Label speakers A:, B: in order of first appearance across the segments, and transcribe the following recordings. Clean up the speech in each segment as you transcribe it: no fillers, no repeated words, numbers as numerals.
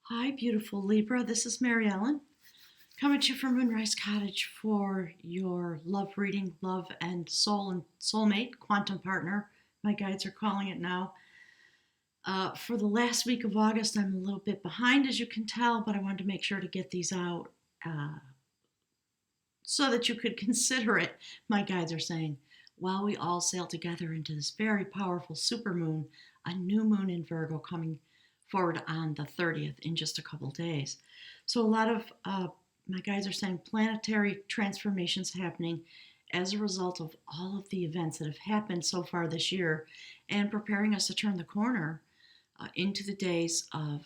A: Hi, beautiful Libra. This is Mary Ellen coming to you from Moonrise Cottage for your love reading, love and soulmate, quantum partner. My guides are calling it now. For the last week of August, I'm a little bit behind, as you can tell, but I wanted to make sure to get these out so that you could consider it. My guides are saying, while we all sail together into this very powerful supermoon, a new moon in Virgo coming forward on the 30th in just a couple days. So, a lot of my guides are saying planetary transformations happening as a result of all of the events that have happened so far this year and preparing us to turn the corner into the days of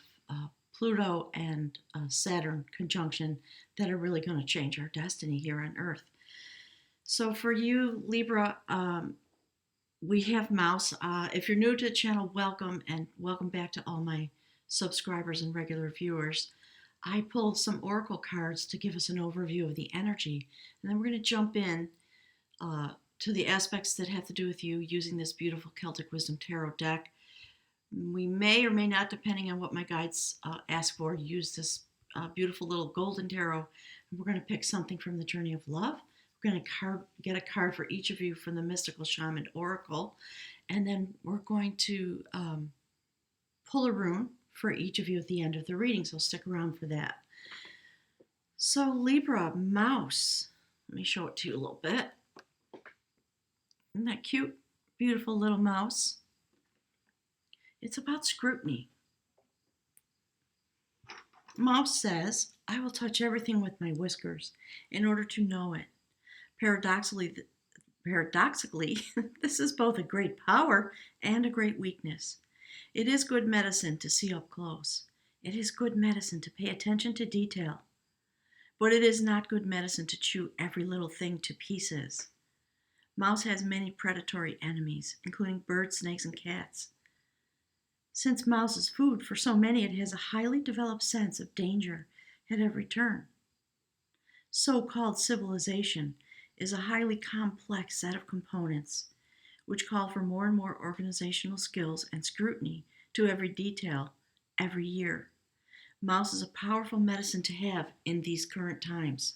A: Pluto and Saturn conjunction that are really going to change our destiny here on Earth. So for you, Libra, we have Mouse. If you're new to the channel, welcome, and welcome back to all my subscribers and regular viewers. I pulled some oracle cards to give us an overview of the energy, and then we're going to jump in to the aspects that have to do with you using this beautiful Celtic Wisdom Tarot deck. We may or may not, depending on what my guides ask for, use this beautiful little golden tarot. And we're going to pick something from the Journey of Love. We're going to get a card for each of you from the Mystical Shaman Oracle. And then we're going to pull a rune for each of you at the end of the reading. So stick around for that. So Libra, Mouse. Let me show it to you a little bit. Isn't that cute? Beautiful little mouse. It's about scrutiny. Mouse says, I will touch everything with my whiskers in order to know it. Paradoxically, this is both a great power and a great weakness. It is good medicine to see up close. It is good medicine to pay attention to detail. But it is not good medicine to chew every little thing to pieces. Mouse has many predatory enemies, including birds, snakes, and cats. Since mouse is food for so many, it has a highly developed sense of danger at every turn. So-called civilization is a highly complex set of components which call for more and more organizational skills and scrutiny to every detail every year. Mouse is a powerful medicine to have in these current times.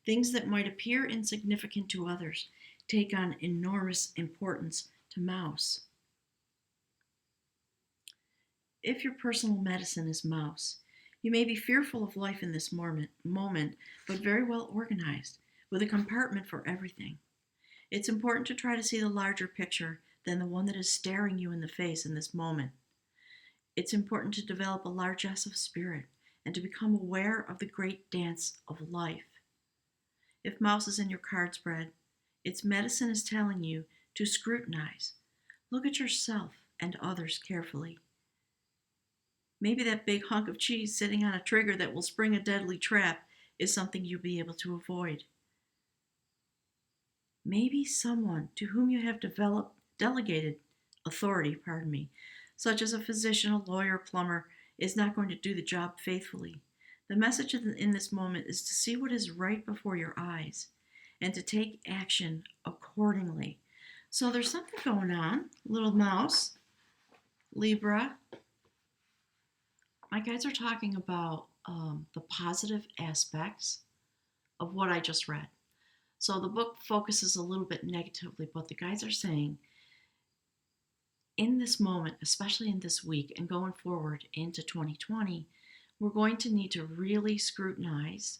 A: Things that might appear insignificant to others take on enormous importance to mouse. If your personal medicine is mouse, you may be fearful of life in this moment, but very well organized, with a compartment for everything. It's important to try to see the larger picture than the one that is staring you in the face in this moment. It's important to develop a largesse of spirit and to become aware of the great dance of life. If mouse is in your card spread, its medicine is telling you to scrutinize. Look at yourself and others carefully. Maybe that big hunk of cheese sitting on a trigger that will spring a deadly trap is something you'll be able to avoid. Maybe someone to whom you have delegated authority, such as a physician, a lawyer, plumber, is not going to do the job faithfully. The message in this moment is to see what is right before your eyes and to take action accordingly. So there's something going on, little mouse, Libra. My guides are talking about the positive aspects of what I just read. So the book focuses a little bit negatively, but the guides are saying in this moment, especially in this week and going forward into 2020, we're going to need to really scrutinize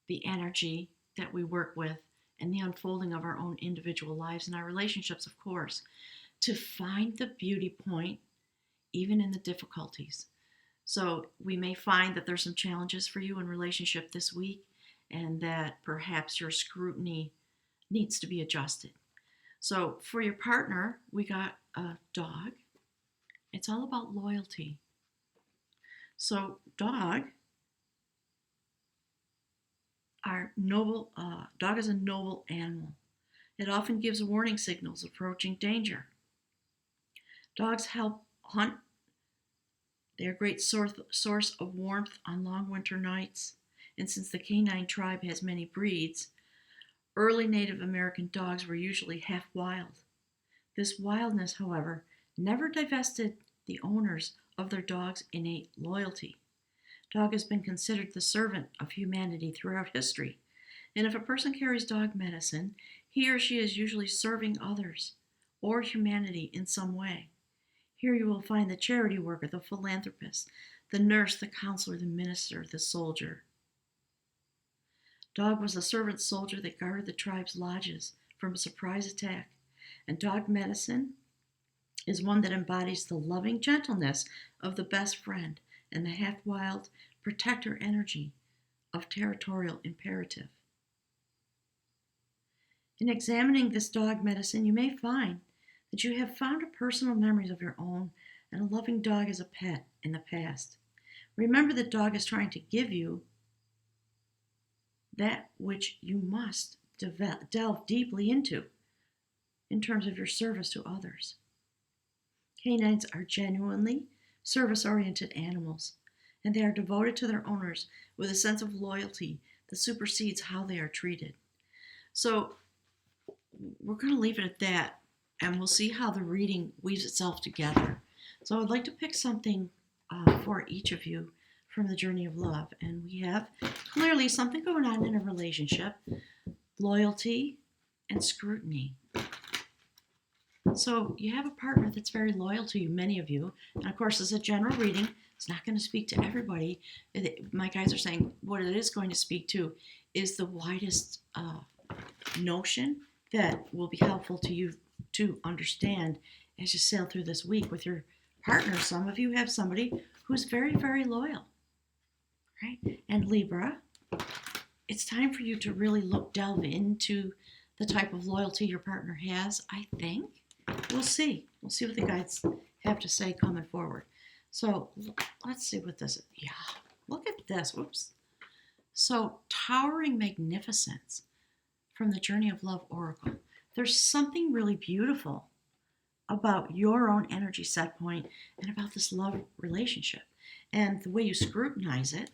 A: the energy that we work with and the unfolding of our own individual lives and our relationships, of course, to find the beauty point even in the difficulties. So we may find that there's some challenges for you in relationship this week and that perhaps your scrutiny needs to be adjusted. So for your partner, we got a dog. It's all about loyalty. So dog is a noble animal. It often gives warning signals approaching danger. Dogs help hunt. They're a great source of warmth on long winter nights. And since the canine tribe has many breeds, early Native American dogs were usually half wild. This wildness, however, never divested the owners of their dog's innate loyalty. Dog has been considered the servant of humanity throughout history. And if a person carries dog medicine, he or she is usually serving others or humanity in some way. Here you will find the charity worker, the philanthropist, the nurse, the counselor, the minister, the soldier. Dog was a servant soldier that guarded the tribe's lodges from a surprise attack. And dog medicine is one that embodies the loving gentleness of the best friend and the half-wild protector energy of territorial imperative. In examining this dog medicine, you may find that you have found personal memories of your own and a loving dog as a pet in the past. Remember that dog is trying to give you that which you must delve deeply into in terms of your service to others. Canines are genuinely service-oriented animals, and they are devoted to their owners with a sense of loyalty that supersedes how they are treated. So we're going to leave it at that, and we'll see how the reading weaves itself together. So I'd like to pick something for each of you from the journey of love. And we have clearly something going on in a relationship, loyalty and scrutiny. So you have a partner that's very loyal to you, many of you. And of course, it's a general reading. It's not going to speak to everybody. My guys are saying what it is going to speak to is the widest notion that will be helpful to you to understand as you sail through this week with your partner. Some of you have somebody who's very, very loyal, right? And Libra, it's time for you to really delve into the type of loyalty your partner has, I think. We'll see. We'll see what the guides have to say coming forward. So let's see what this is. Yeah, look at this. Whoops. So towering magnificence from the Journey of Love Oracle. There's something really beautiful about your own energy set point and about this love relationship. And the way you scrutinize it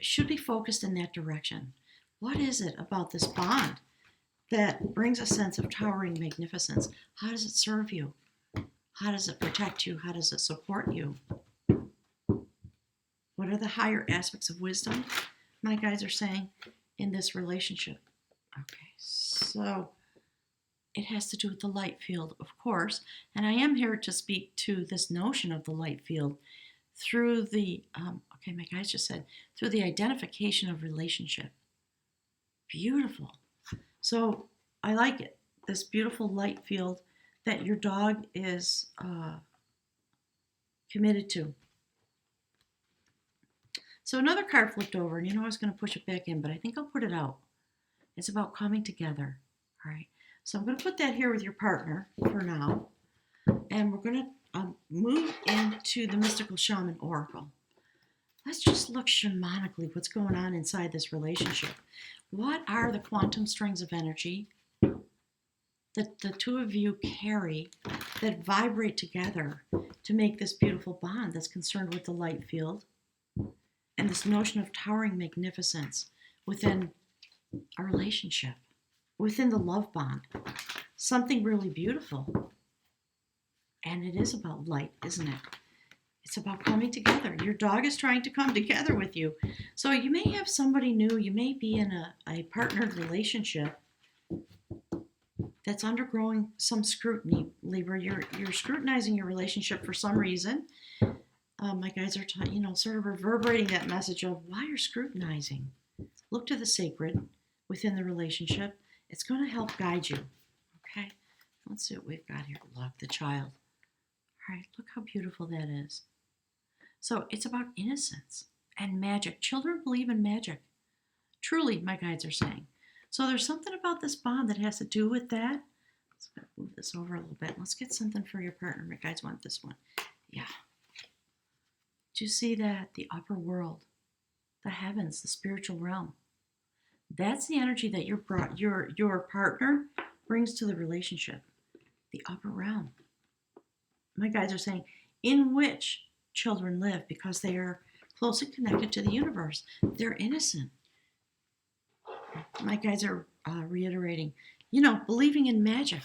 A: should be focused in that direction. What is it about this bond that brings a sense of towering magnificence? How does it serve you? How does it protect you? How does it support you? What are the higher aspects of wisdom my guides are saying in this relationship? Okay, so it has to do with the light field, of course, and I am here to speak to this notion of the light field through the, my guys just said, through the identification of relationship. Beautiful. So I like it, this beautiful light field that your dog is committed to. So another card flipped over, and I was going to push it back in, but I think I'll put it out. It's about coming together, all right? So I'm going to put that here with your partner for now, and we're going to move into the Mystical Shaman Oracle. Let's just look shamanically what's going on inside this relationship. What are the quantum strings of energy that the two of you carry that vibrate together to make this beautiful bond that's concerned with the light field and this notion of towering magnificence within a relationship, within the love bond? Something really beautiful. And it is about light, isn't it? It's about coming together. Your dog is trying to come together with you. So you may have somebody new. You may be in a partnered relationship that's undergoing some scrutiny. Libra, you're scrutinizing your relationship for some reason. My guys are, sort of reverberating that message of why you're scrutinizing. Look to the sacred within the relationship. It's going to help guide you. Okay? Let's see what we've got here. Love the child. All right, look how beautiful that is. So it's about innocence and magic. Children believe in magic. Truly, my guides are saying. So there's something about this bond that has to do with that. Let's move this over a little bit. Let's get something for your partner. My guides want this one. Yeah. Do you see that? The upper world, the heavens, the spiritual realm. That's the energy that your partner brings to the relationship. The upper realm. My guides are saying, in which children live because they are closely connected to the universe. They're innocent. My guides are reiterating, believing in magic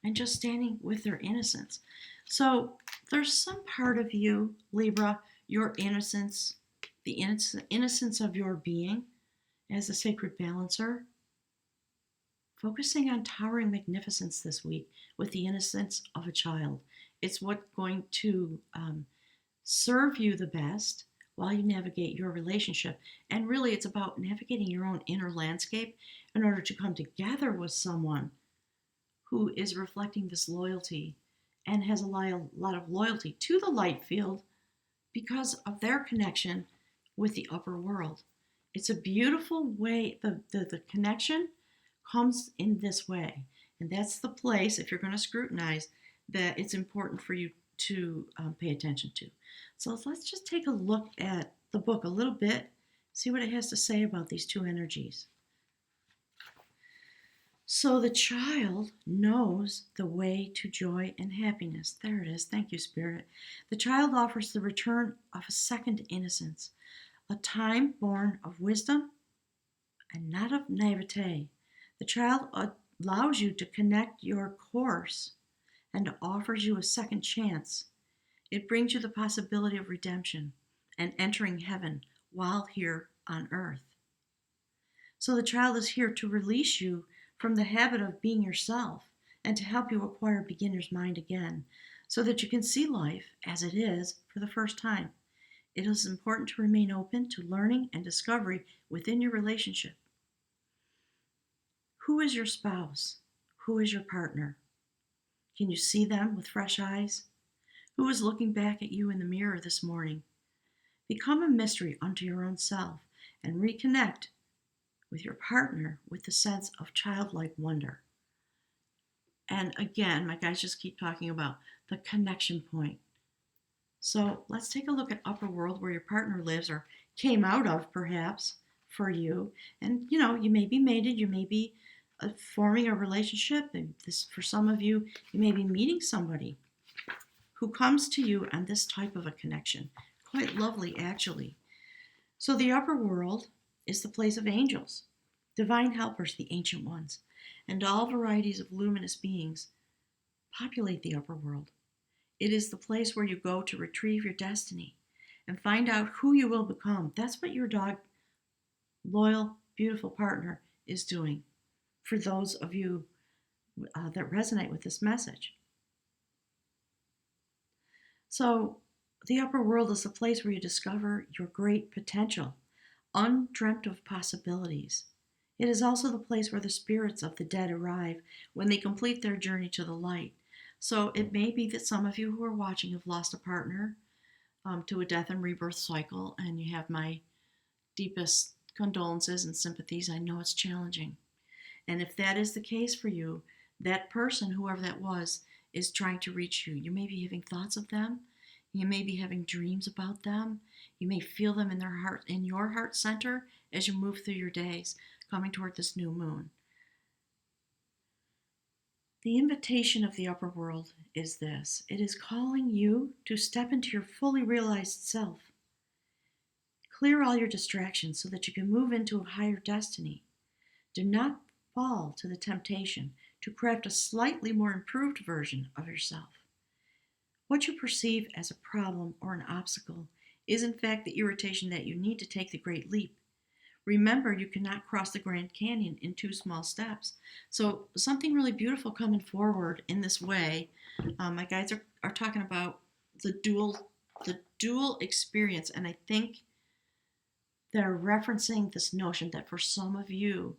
A: and just standing with their innocence. So There's some part of you, Libra, your innocence, the innocence of your being as a sacred balancer, focusing on towering magnificence this week with the innocence of a child. It's what's going to serve you the best while you navigate your relationship. And really, it's about navigating your own inner landscape in order to come together with someone who is reflecting this loyalty and has a lot of loyalty to the light field because of their connection with the upper world. It's a beautiful way. The connection comes in this way. And that's the place, if you're going to scrutinize, that it's important for you to pay attention to. So let's just take a look at the book a little bit, see what it has to say about these two energies. So the child knows the way to joy and happiness. There it is. Thank you, Spirit. The child offers the return of a second innocence, a time born of wisdom and not of naivete. The child allows you to connect your course and offers you a second chance. It brings you the possibility of redemption and entering heaven while here on earth. So the child is here to release you from the habit of being yourself and to help you acquire beginner's mind again so that you can see life as it is for the first time. It is important to remain open to learning and discovery within your relationship. Who is your spouse? Who is your partner? Can you see them with fresh eyes? Who is looking back at you in the mirror this morning? Become a mystery unto your own self and reconnect with your partner with the sense of childlike wonder. And again, my guys just keep talking about the connection point. So let's take a look at upper world where your partner lives or came out of perhaps for you. And you may be mated, you may be forming a relationship. And this, for some of you, you may be meeting somebody who comes to you on this type of a connection. Quite lovely, actually. So the upper world is the place of angels, divine helpers, the ancient ones, and all varieties of luminous beings populate the upper world. It is the place where you go to retrieve your destiny and find out who you will become. That's what your dog, loyal, beautiful partner is doing for those of you that resonate with this message. So the upper world is the place where you discover your great potential, undreamt of possibilities. It is also the place where the spirits of the dead arrive when they complete their journey to the light. So it may be that some of you who are watching have lost a partner to a death and rebirth cycle, and you have my deepest condolences and sympathies. I know it's challenging. And if that is the case for you, that person, whoever that was, is trying to reach you. You may be having thoughts of them. You may be having dreams about them. You may feel them in their heart, in your heart center, as you move through your days, coming toward this new moon. The invitation of the upper world is this. It is calling you to step into your fully realized self. Clear all your distractions so that you can move into a higher destiny. Do not fall to the temptation to craft a slightly more improved version of yourself. What you perceive as a problem or an obstacle is in fact the irritation that you need to take the great leap. Remember, you cannot cross the Grand Canyon in 2 small steps. So something really beautiful coming forward in this way. My guides are talking about the dual experience, and I think they're referencing this notion that for some of you,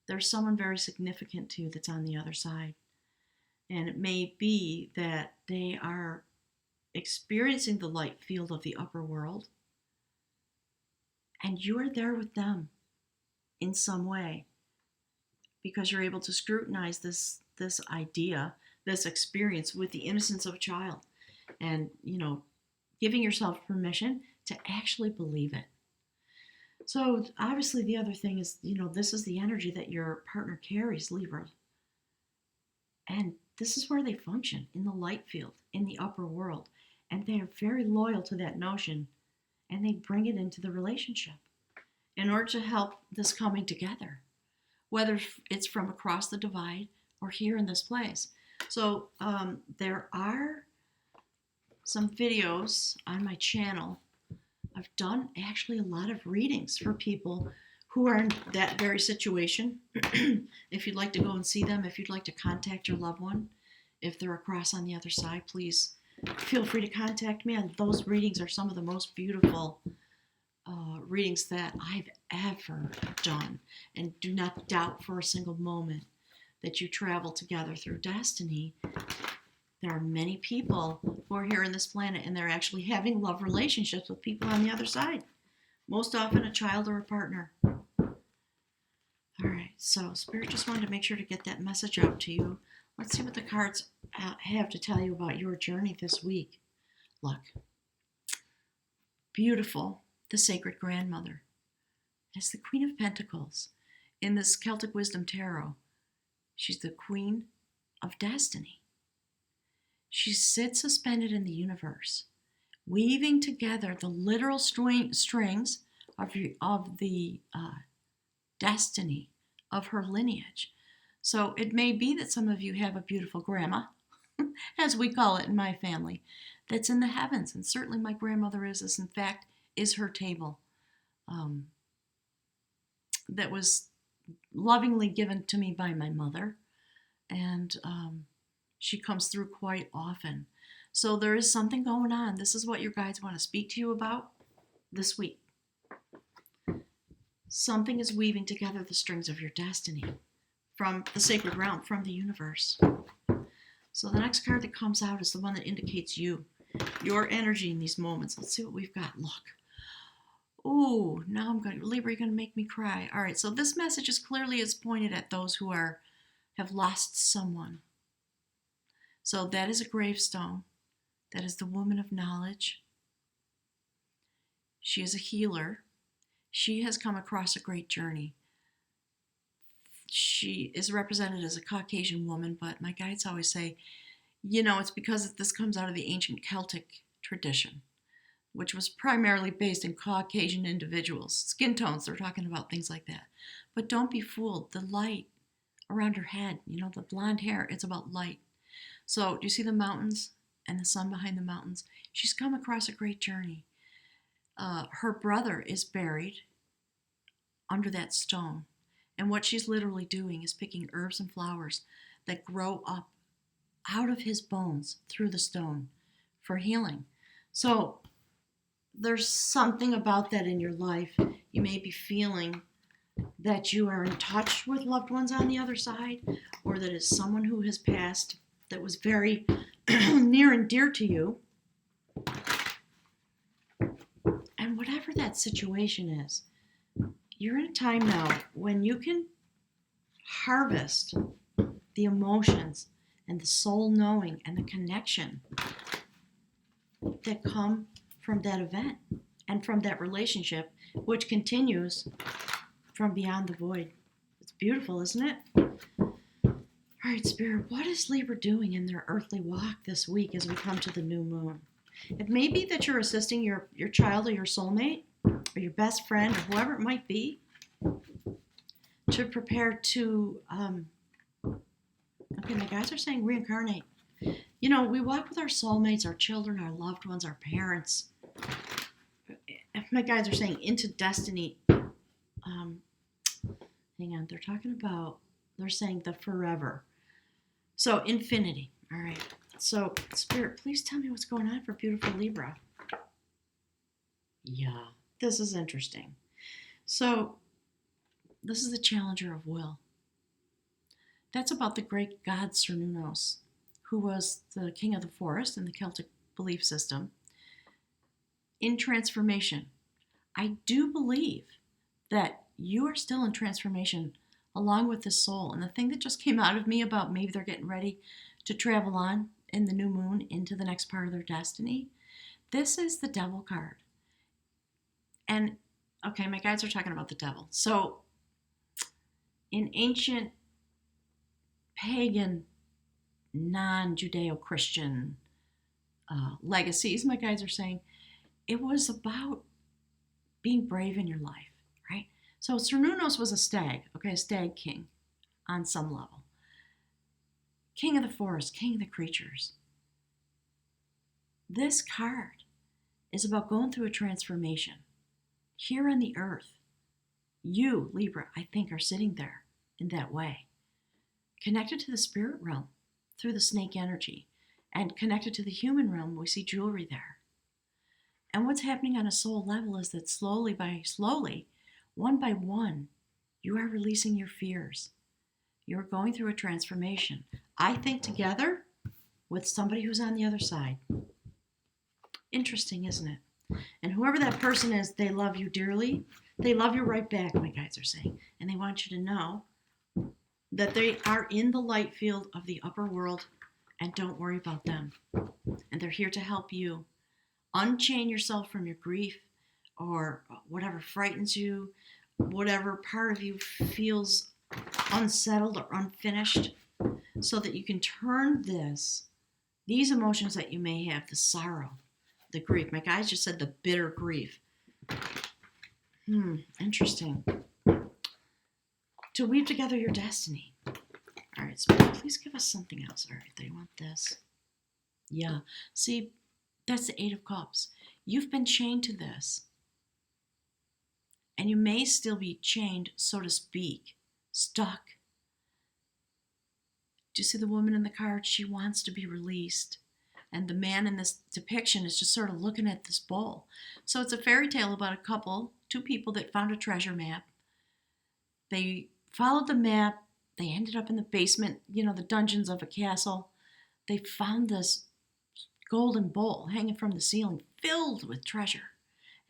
A: there's someone very significant to you that's on the other side. And it may be that they are experiencing the light field of the upper world, and you are there with them in some way because you're able to scrutinize this idea, this experience with the innocence of a child, and giving yourself permission to actually believe it. So obviously the other thing is, this is the energy that your partner carries, Libra. And this is where they function, in the light field, in the upper world. And they are very loyal to that notion, and they bring it into the relationship in order to help this coming together, whether it's from across the divide or here in this place. So there are some videos on my channel. I've done actually a lot of readings for people who are in that very situation. If you'd like to go and see them, if you'd like to contact your loved one, if they're across on the other side, please feel free to contact me. And those readings are some of the most beautiful readings that I've ever done. And do not doubt for a single moment that you travel together through destiny. There are many people who are here on this planet and they're actually having love relationships with people on the other side. Most often a child or a partner. All right, so Spirit just wanted to make sure to get that message out to you. Let's see what the cards have to tell you about your journey this week. Look, beautiful, the Sacred Grandmother. As the Queen of Pentacles in this Celtic Wisdom Tarot, she's the Queen of Destiny. She sits suspended in the universe, weaving together the literal strings of the destiny of her lineage. So it may be that some of you have a beautiful grandma, as we call it in my family, that's in the heavens. And certainly my grandmother is. This, in fact, is her table that was lovingly given to me by my mother. And she comes through quite often. So there is something going on. This is what your guides want to speak to you about this week. Something is weaving together the strings of your destiny from the sacred realm, from the universe. So the next card that comes out is the one that indicates you, your energy in these moments. Let's see what we've got. Look. Ooh, now Libra, you're going to make me cry. All right, so this message is clearly pointed at those who have lost someone. So that is a gravestone. That is the woman of knowledge. She is a healer. She has come across a great journey. She is represented as a Caucasian woman, but my guides always say, it's because this comes out of the ancient Celtic tradition, which was primarily based in Caucasian individuals. Skin tones, they're talking about things like that. But don't be fooled. The light around her head, the blonde hair, it's about light. So do you see the mountains and the sun behind the mountains? She's come across a great journey. Her brother is buried under that stone. And what she's literally doing is picking herbs and flowers that grow up out of his bones through the stone for healing. So there's something about that in your life. You may be feeling that you are in touch with loved ones on the other side, or that is someone who has passed that was very near and dear to you. And whatever that situation is, you're in a time now when you can harvest the emotions and the soul knowing and the connection that come from that event and from that relationship, which continues from beyond the void. It's beautiful, isn't it? All right, Spirit, what is Libra doing in their earthly walk this week as we come to the new moon? It may be that you're assisting your child or your soulmate or your best friend or whoever it might be to prepare to, okay, my guides are saying reincarnate. We walk with our soulmates, our children, our loved ones, our parents. My guides are saying into destiny. Hang on, they're saying the forever. So infinity, all right. So Spirit, please tell me what's going on for beautiful Libra. Yeah, this is interesting. So this is the challenger of will. That's about the great god Cernunnos, who was the king of the forest in the Celtic belief system. In transformation, I do believe that you are still in transformation along with the soul. And the thing that just came out of me about maybe they're getting ready to travel on in the new moon into the next part of their destiny, this is the devil card. And, okay, my guides are talking about the devil. So, in ancient pagan, non-Judeo-Christian legacies, my guides are saying, it was about being brave in your life, right? So Cernunnos was a stag king on some level. King of the forest, king of the creatures. This card is about going through a transformation. Here on the earth, you, Libra, I think are sitting there in that way, connected to the spirit realm through the snake energy, and connected to the human realm. We see jewelry there. And what's happening on a soul level is that slowly, one by one, you are releasing your fears. You're going through a transformation. I think together with somebody who's on the other side. Interesting, isn't it? And whoever that person is, they love you dearly. They love you right back, my guides are saying. And they want you to know that they are in the light field of the upper world, and don't worry about them. And they're here to help you unchain yourself from your grief or whatever frightens you, whatever part of you feels unsettled or unfinished, so that you can turn these emotions that you may have, the sorrow, the grief. My guys just said the bitter grief. Interesting. To weave together your destiny. All right, Spirit, please give us something else. All right, they want this. Yeah, see, that's the Eight of Cups. You've been chained to this. And you may still be chained, so to speak, stuck. Do you see the woman in the card? She wants to be released. And the man in this depiction is just sort of looking at this bowl. So it's a fairy tale about a couple, two people that found a treasure map. They followed the map. They ended up in the basement, the dungeons of a castle. They found this golden bowl hanging from the ceiling filled with treasure.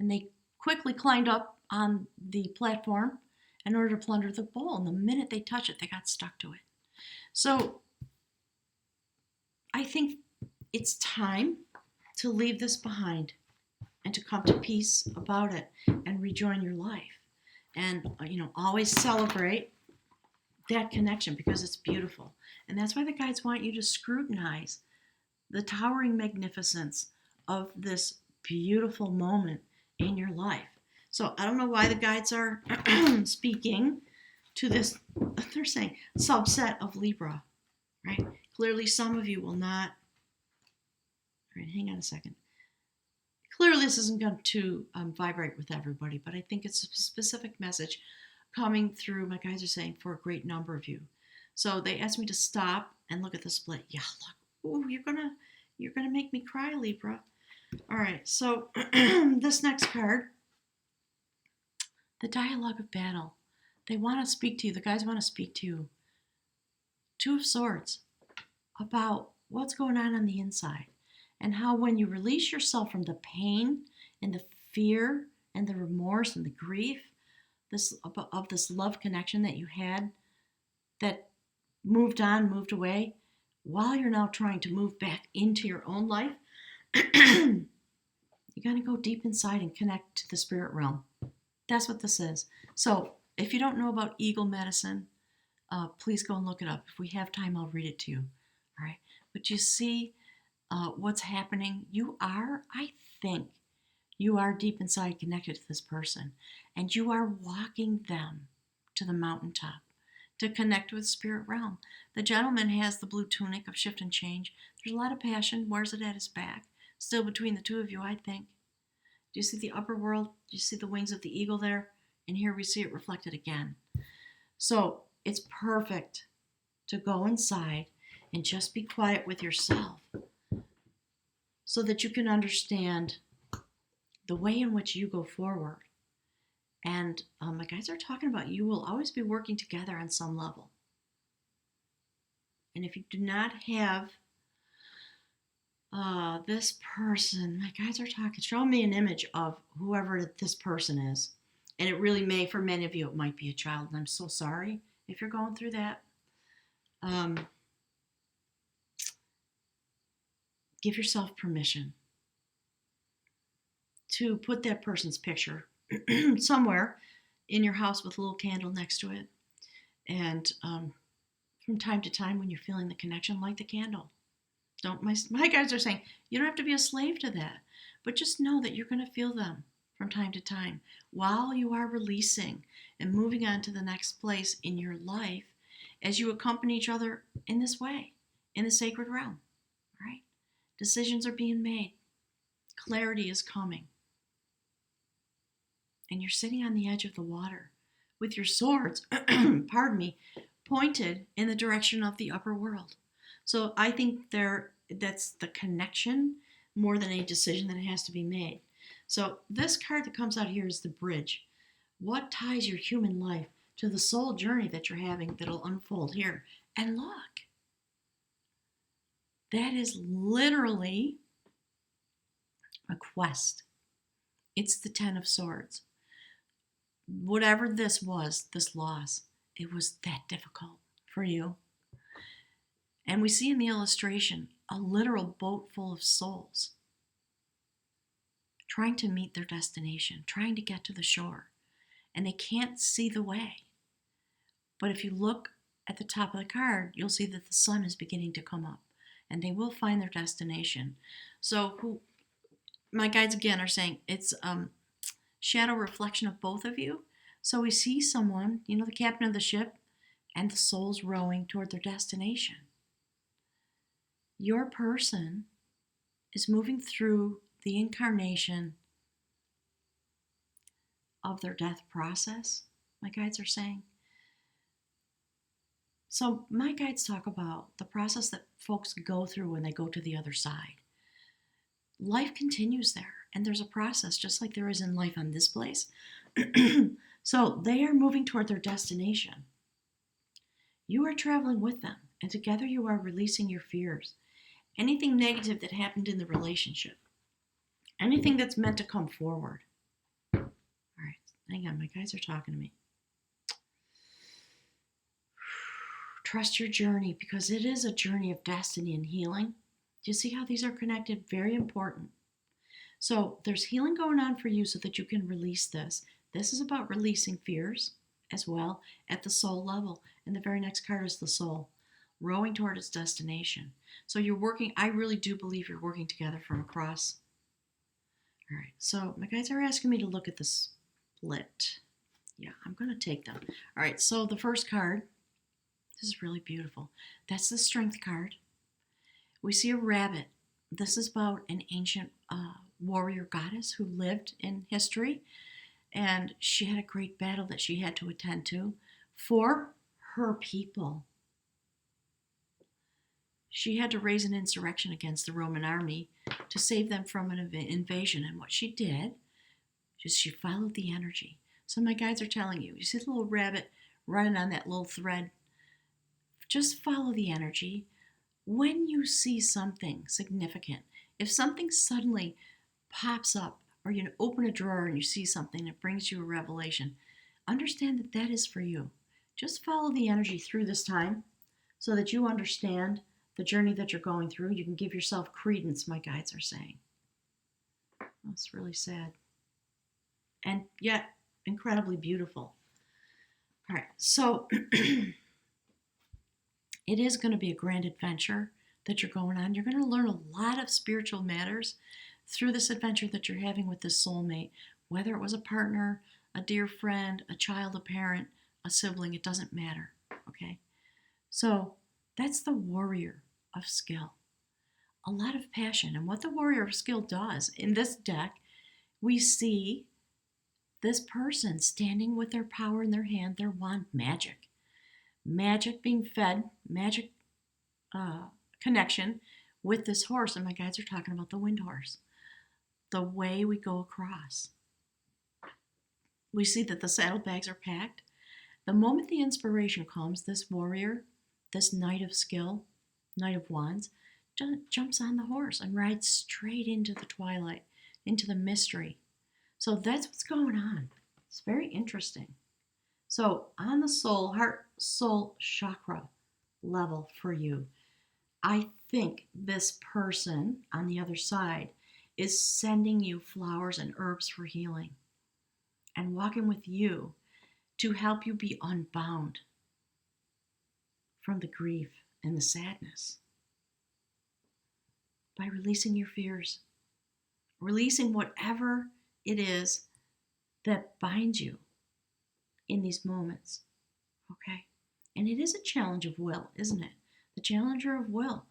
A: And they quickly climbed up on the platform in order to plunder the bowl. And the minute they touched it, they got stuck to it. So I think it's time to leave this behind and to come to peace about it and rejoin your life. And, always celebrate that connection because it's beautiful. And that's why the guides want you to scrutinize the towering magnificence of this beautiful moment in your life. So I don't know why the guides are speaking to this, they're saying, subset of Libra, right? Clearly some of you will not. All right, hang on a second. Clearly this isn't going to vibrate with everybody, but I think it's a specific message coming through, my guides are saying, for a great number of you. So they asked me to stop and look at the split. Yeah, look. Ooh, you're gonna make me cry, Libra. All right, so this next card, the dialogue of battle. They want to speak to you. The guys want to speak to you. Two of Swords, about what's going on the inside, and how when you release yourself from the pain and the fear and the remorse and the grief of this love connection that you had that moved away, while you're now trying to move back into your own life, you got to go deep inside and connect to the spirit realm. That's what this is. So if you don't know about eagle medicine, please go and look it up. If we have time, I'll read it to you. All right. But you see what's happening. I think you are deep inside connected to this person, and you are walking them to the mountaintop to connect with the spirit realm. The gentleman has the blue tunic of shift and change. There's a lot of passion. Wears it at his back. Still between the two of you, I think. Do you see the upper world? Do you see the wings of the eagle there? And here we see it reflected again. So it's perfect to go inside and just be quiet with yourself so that you can understand the way in which you go forward. And my guys are talking about you will always be working together on some level. And if you do not have this person, my guys are talking, show me an image of whoever this person is. And it really may, for many of you, it might be a child. And I'm so sorry if you're going through that. Give yourself permission to put that person's picture somewhere in your house with a little candle next to it. And from time to time, when you're feeling the connection, light the candle. My guys are saying, you don't have to be a slave to that, but just know that you're going to feel them from time to time while you are releasing and moving on to the next place in your life as you accompany each other in this way, in the sacred realm, right? Decisions are being made. Clarity is coming. And you're sitting on the edge of the water with your swords, pardon me, pointed in the direction of the upper world. So I think that's the connection more than a decision that has to be made. So this card that comes out here is the bridge. What ties your human life to the soul journey that you're having that'll unfold here? And look, that is literally a quest. It's the Ten of Swords. Whatever this was, this loss, it was that difficult for you. And we see in the illustration a literal boat full of souls trying to meet their destination, trying to get to the shore. And they can't see the way. But if you look at the top of the card, you'll see that the sun is beginning to come up and they will find their destination. So my guides again are saying it's shadow reflection of both of you. So we see someone, the captain of the ship, and the souls rowing toward their destination. Your person is moving through the incarnation of their death process, my guides are saying. So my guides talk about the process that folks go through when they go to the other side. Life continues there, and there's a process just like there is in life on this place. So they are moving toward their destination. You are traveling with them, and together you are releasing your fears. Anything negative that happened in the relationship, anything that's meant to come forward. All right, hang on, my guys are talking to me. Trust your journey, because it is a journey of destiny and healing. Do you see how these are connected? Very important. So there's healing going on for you so that you can release this. This is about releasing fears as well at the soul level. And the very next card is the soul, rowing toward its destination. So you're working, I really do believe you're working together from across. All right, so my guides are asking me to look at the split. Yeah, I'm going to take them. All right, so the first card, this is really beautiful. That's the strength card. We see a rabbit. This is about an ancient warrior goddess who lived in history, and she had a great battle that she had to attend to for her people. She had to raise an insurrection against the Roman army to save them from an invasion, and what she did is she followed the energy. So my guides are telling you, you see the little rabbit running on that little thread, just follow the energy. When you see something significant, if something suddenly pops up, or you open a drawer and you see something that brings you a revelation, understand that that is for you. Just follow the energy through this time so that you understand the journey that you're going through. You can give yourself credence, my guides are saying. That's really sad. And yet incredibly beautiful. All right, so it is going to be a grand adventure that you're going on. You're going to learn a lot of spiritual matters through this adventure that you're having with this soulmate, whether it was a partner, a dear friend, a child, a parent, a sibling, it doesn't matter, okay? So that's the warrior of skill. A lot of passion. And what the warrior of skill does, in this deck, we see this person standing with their power in their hand, their wand, magic. Magic being fed, magic connection with this horse. And my guides are talking about the wind horse. The way we go across. We see that the saddlebags are packed. The moment the inspiration comes, this warrior, this knight of skill, knight of wands, jumps on the horse and rides straight into the twilight, into the mystery. So that's what's going on. It's very interesting. So on the soul, heart, soul chakra level for you, I think this person on the other side is sending you flowers and herbs for healing and walking with you to help you be unbound from the grief and the sadness by releasing your fears, releasing whatever it is that binds you in these moments, okay? And it is a challenge of will, isn't it? The challenger of will.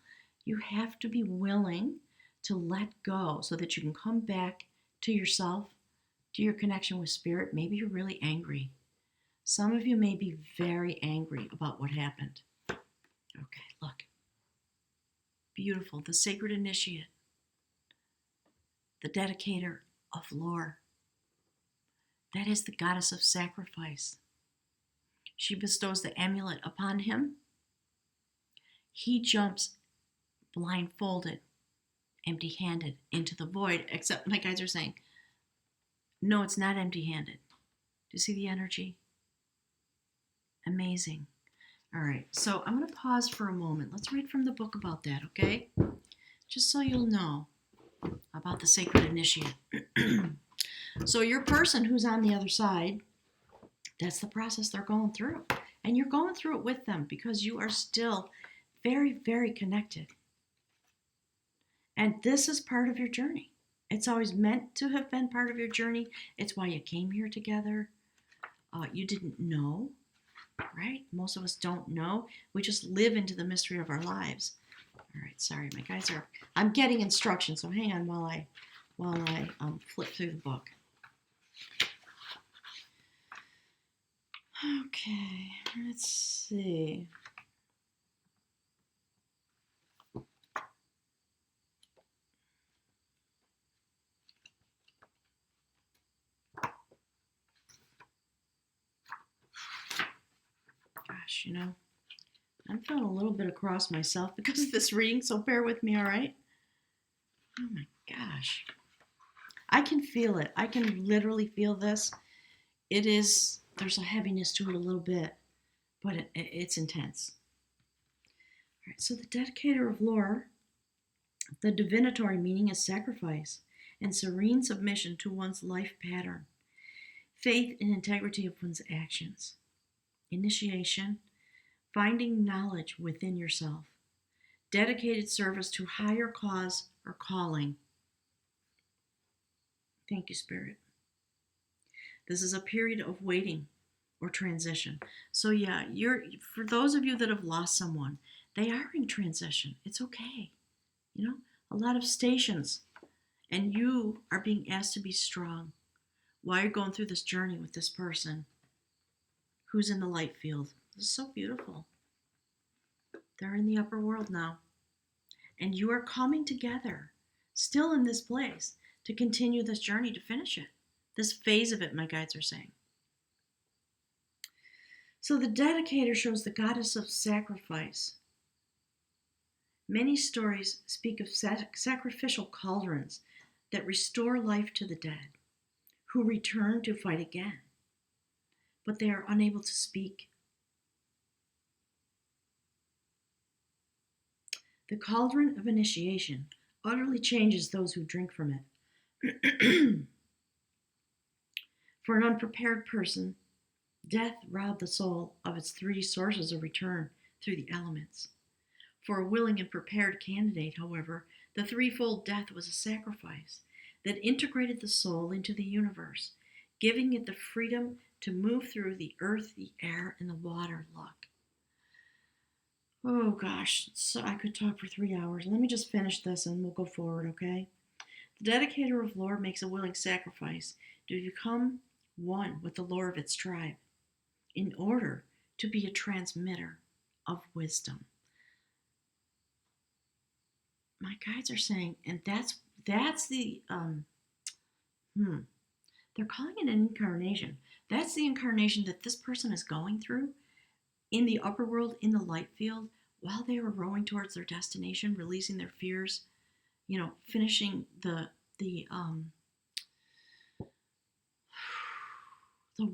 A: You have to be willing to let go so that you can come back to yourself, to your connection with spirit. Maybe you're really angry. Some of you may be very angry about what happened. Okay, look. Beautiful. The sacred initiate, the dedicator of lore. That is the goddess of sacrifice. She bestows the amulet upon him. He jumps blindfolded, empty-handed into the void, except my guides are saying, no, it's not empty-handed. Do you see the energy? Amazing. All right, so I'm going to pause for a moment. Let's read from the book about that, okay? Just so you'll know about the sacred initiate. So your person who's on the other side, that's the process they're going through. And you're going through it with them because you are still very, very connected. And this is part of your journey. It's always meant to have been part of your journey. It's why you came here together. You didn't know, right? Most of us don't know. We just live into the mystery of our lives. All right, sorry, my guys are, I'm getting instructions, so hang on while I flip through the book. Okay, let's see. Gosh, I'm feeling a little bit across myself because of this reading, so bear with me, all right? Oh my gosh. I can feel it. I can literally feel this. There's a heaviness to it a little bit, but it's intense. All right, so the dedicator of lore, the divinatory meaning is sacrifice and serene submission to one's life pattern, faith and integrity of one's actions, initiation, finding knowledge within yourself, dedicated service to higher cause or calling. Thank you, Spirit. This is a period of waiting or transition. So yeah, for those of you that have lost someone, they are in transition. It's okay. A lot of stations, and you are being asked to be strong while you're going through this journey with this person who's in the light field. This is so beautiful. They're in the upper world now. And you are coming together, still in this place, to continue this journey, to finish it. This phase of it, my guides are saying. So the dedicator shows the goddess of sacrifice. Many stories speak of sacrificial cauldrons that restore life to the dead, who return to fight again, but they are unable to speak. The cauldron of initiation utterly changes those who drink from it. For an unprepared person, death robbed the soul of its three sources of return through the elements. For a willing and prepared candidate, however, the threefold death was a sacrifice that integrated the soul into the universe, giving it the freedom to move through the earth, the air, and the water. Look. Oh gosh, so I could talk for 3 hours. Let me just finish this and we'll go forward, okay? The dedicator of lore makes a willing sacrifice to become one with the lore of its tribe in order to be a transmitter of wisdom. My guides are saying, and that's the they're calling it an incarnation. That's the incarnation that this person is going through in the upper world, in the light field, while they were rowing towards their destination, releasing their fears, finishing the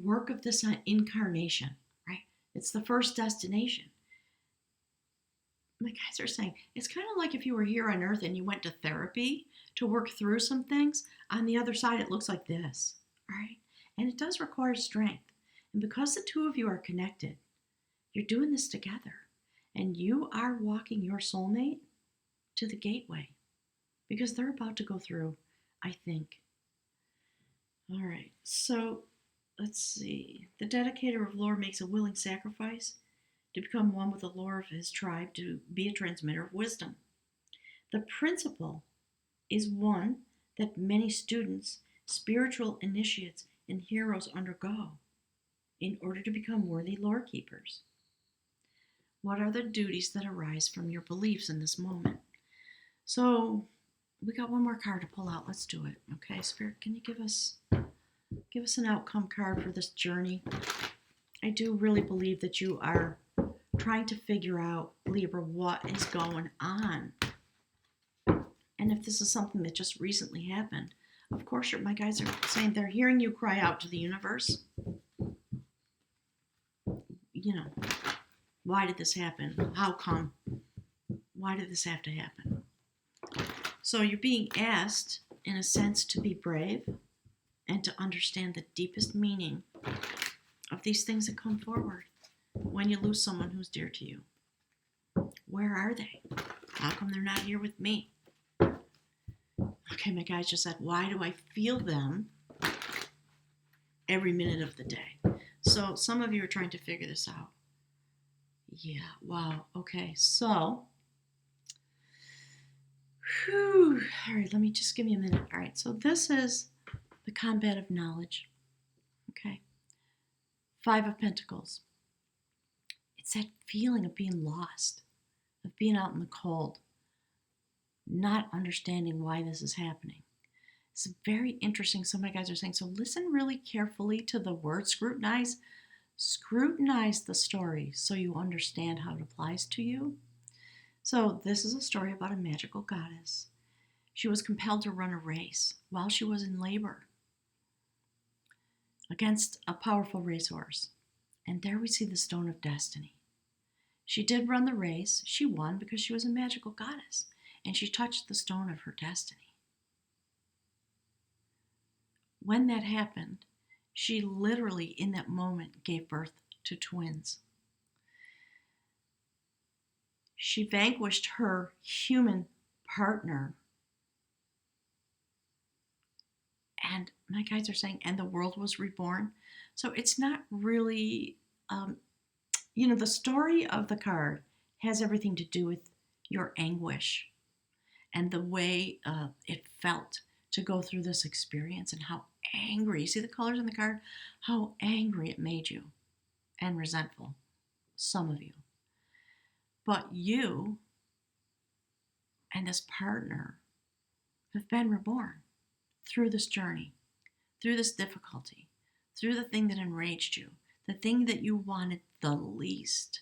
A: work of this incarnation, right? It's the first destination. My guys are saying, it's kind of like if you were here on earth and you went to therapy to work through some things. On the other side, it looks like this, right? And it does require strength. And because the two of you are connected, you're doing this together. And you are walking your soulmate to the gateway because they're about to go through, I think. All right, so let's see. The dedicator of lore makes a willing sacrifice to become one with the lore of his tribe, to be a transmitter of wisdom. The principle is one that many students, spiritual initiates, and heroes undergo in order to become worthy lore keepers. What are the duties that arise from your beliefs in this moment? So we got one more card to pull out. Let's do it. Okay, Spirit, can you give us an outcome card for this journey? I do really believe that you are trying to figure out, Libra, what is going on. And if this is something that just recently happened, of course, my guys are saying they're hearing you cry out to the universe. You know, why did this happen? How come? Why did this have to happen? So you're being asked, in a sense, to be brave and to understand the deepest meaning of these things that come forward when you lose someone who's dear to you. Where are they? How come they're not here with me? Okay, my guys just said, why do I feel them every minute of the day? So some of you are trying to figure this out. Yeah, wow. Okay, so, all right, let me just give me a minute. All right, so this is the combat of knowledge. Okay, 5 of Pentacles. It's that feeling of being lost, of being out in the cold, not understanding why this is happening. It's very interesting. Some of my guys are saying, so listen really carefully to the word scrutinize. Scrutinize the story so you understand how it applies to you. So this is a story about a magical goddess. She was compelled to run a race while she was in labor against a powerful racehorse. And there we see the Stone of Destiny. She did run the race. She won because she was a magical goddess. And she touched the stone of her destiny. When that happened, she literally, in that moment, gave birth to twins. She vanquished her human partner. And my guides are saying, and the world was reborn. So it's not really, the story of the card has everything to do with your anguish and the way it felt to go through this experience and how angry, you see the colors in the card? How angry it made you and resentful, some of you. But you and this partner have been reborn through this journey, through this difficulty, through the thing that enraged you, the thing that you wanted the least.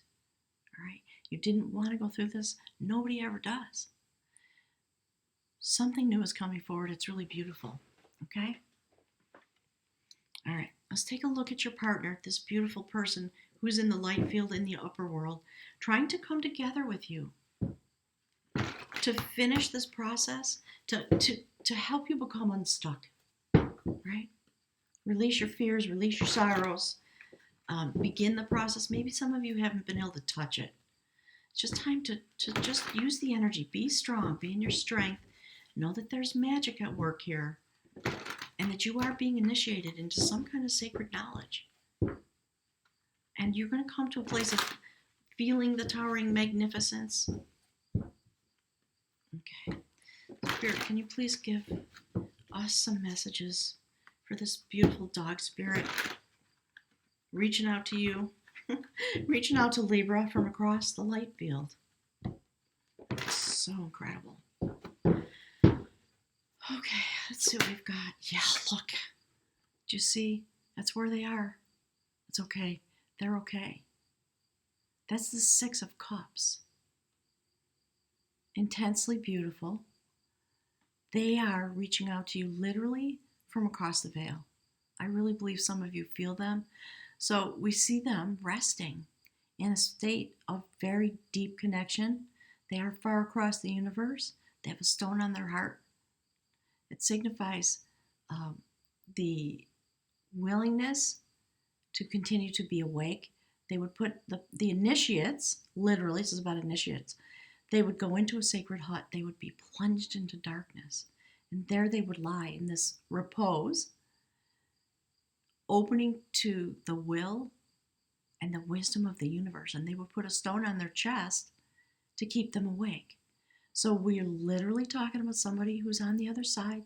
A: All right? You didn't want to go through this. Nobody ever does. Something new is coming forward. It's really beautiful. Okay? All right. Let's take a look at your partner, this beautiful person who's in the light field in the upper world, trying to come together with you to finish this process, to help you become unstuck, right? Release your fears, release your sorrows, begin the process. Maybe some of you haven't been able to touch it. It's just time to just use the energy. Be strong, be in your strength. Know that there's magic at work here and that you are being initiated into some kind of sacred knowledge. And you're going to come to a place of feeling the towering magnificence. Okay. Spirit, can you please give us some messages for this beautiful dog spirit reaching out to you, reaching out to Libra from across the light field. It's so incredible. Okay, let's see what we've got. Yeah, look. Do you see? That's where they are. It's okay. They're okay. That's the 6 of Cups. Intensely beautiful. They are reaching out to you literally from across the veil. I really believe some of you feel them. So we see them resting in a state of very deep connection. They are far across the universe. They have a stone on their heart. It signifies the willingness to continue to be awake. They would put the initiates, literally, this is about initiates, they would go into a sacred hut. They would be plunged into darkness. And there they would lie in this repose, opening to the will and the wisdom of the universe. And they would put a stone on their chest to keep them awake. So we're literally talking about somebody who's on the other side,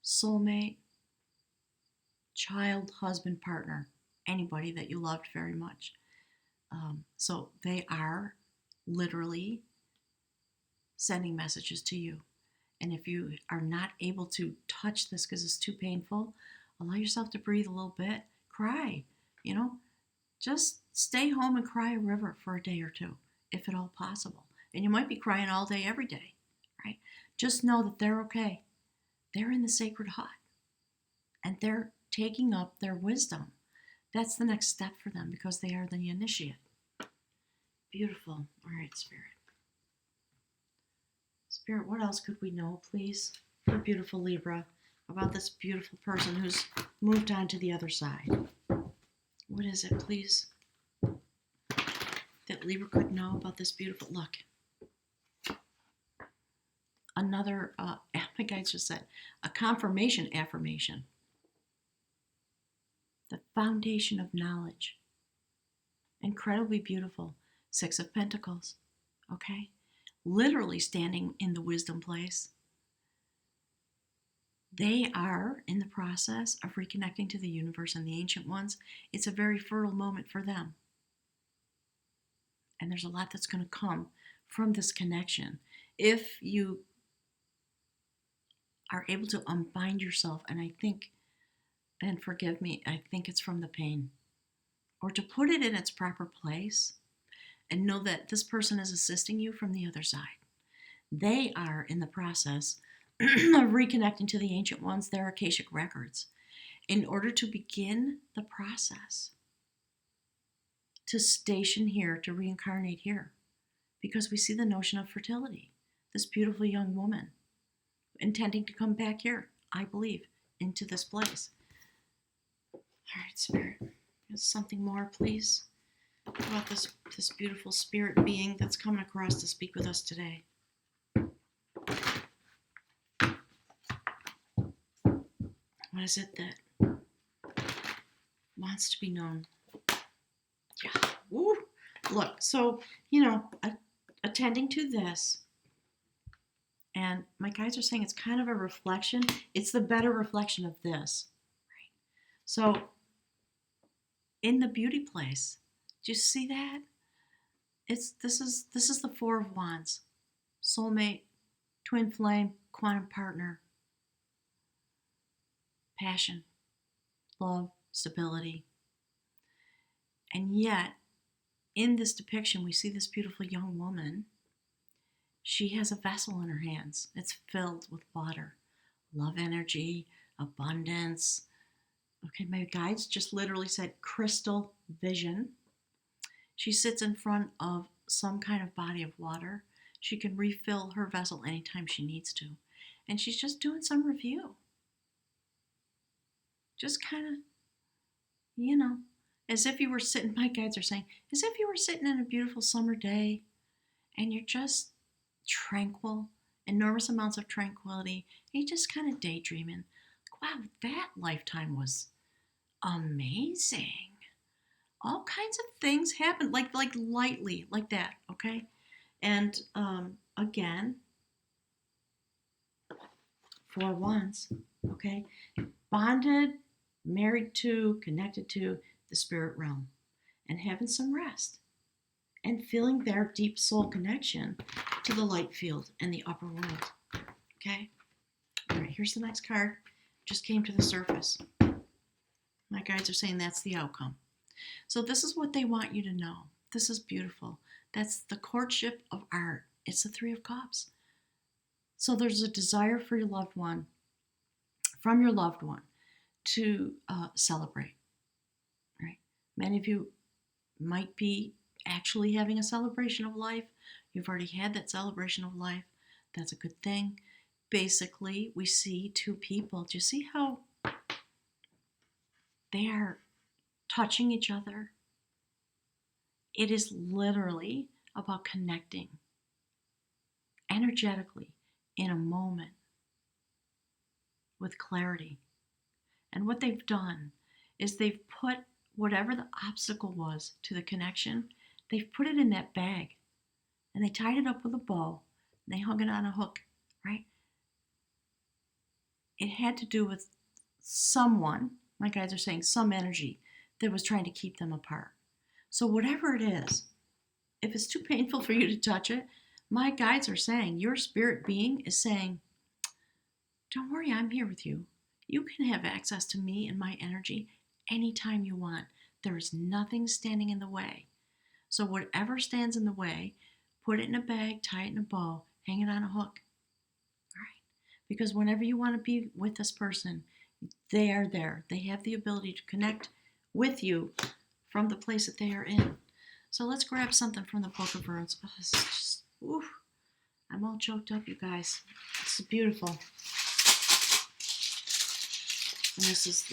A: soulmate, child, husband, partner, anybody that you loved very much. So they are literally sending messages to you. And if you are not able to touch this because it's too painful, allow yourself to breathe a little bit, cry, you know, just stay home and cry a river for a day or two, if at all possible. And you might be crying all day, every day, right? Just know that they're okay. They're in the sacred hut and they're taking up their wisdom. That's the next step for them because they are the initiate. Beautiful. All right, Spirit. Spirit, what else could we know, please, for beautiful Libra, about this beautiful person who's moved on to the other side? What is it, please, that Libra could know about this beautiful look? Another, my guides just said, a confirmation affirmation. The foundation of knowledge. Incredibly beautiful. 6 of Pentacles. Okay? Literally standing in the wisdom place. They are in the process of reconnecting to the universe and the ancient ones. It's a very fertile moment for them. And there's a lot that's going to come from this connection. If you are able to unbind yourself, and I think, and forgive me, I think it's from the pain, or to put it in its proper place and know that this person is assisting you from the other side. They are in the process of reconnecting to the ancient ones, their Akashic records, in order to begin the process to station here, to reincarnate here, because we see the notion of fertility. This beautiful young woman intending to come back here, I believe, into this place. All right, Spirit, something more, please, about this beautiful spirit being that's coming across to speak with us today. What is it that wants to be known? Yeah. Woo. Look, so, attending to this, and my guides are saying it's kind of a reflection. It's the better reflection of this. Right? So, in the beauty place, do you see that? This is the 4 of Wands. Soulmate, twin flame, quantum partner, passion, love, stability. And yet, in this depiction, we see this beautiful young woman. She has a vessel in her hands. It's filled with water, love energy, abundance. Okay, my guides just literally said crystal vision. She sits in front of some kind of body of water. She can refill her vessel anytime she needs to. And she's just doing some review. Just kind of, as if you were sitting, my guides are saying, as if you were sitting in a beautiful summer day and you're just tranquil, enormous amounts of tranquility, and you're just kind of daydreaming. Wow, that lifetime was amazing. All kinds of things happen, like lightly, like that, okay? And again, 4 Wands, okay? Bonded, married to, connected to the spirit realm, and having some rest, and feeling their deep soul connection to the light field and the upper world, okay? All right, here's the next card. Just came to the surface. My guides are saying that's the outcome. So this is what they want you to know. This is beautiful. That's the courtship of art. It's the 3 of Cups. So there's a desire for your loved one, from your loved one, to celebrate, right? Many of you might be actually having a celebration of life. You've already had that celebration of life. That's a good thing. Basically, we see 2 people. Do you see how they are touching each other? It is literally about connecting energetically in a moment with clarity. And what they've done is they've put whatever the obstacle was to the connection, they've put it in that bag and they tied it up with a bow They hung it on a hook, right? It had to do with someone, my guides are saying, some energy that was trying to keep them apart. So whatever it is, if it's too painful for you to touch it, my guides are saying, your spirit being is saying, don't worry, I'm here with you. You can have access to me and my energy anytime you want. There is nothing standing in the way. So whatever stands in the way, put it in a bag, tie it in a bow, hang it on a hook. All right? Because whenever you want to be with this person, they are there. They have the ability to connect with you from the place that they are in. So let's grab something from the Book of Runes. Oh, this is just, oof. I'm all choked up, you guys. This is beautiful. And this is,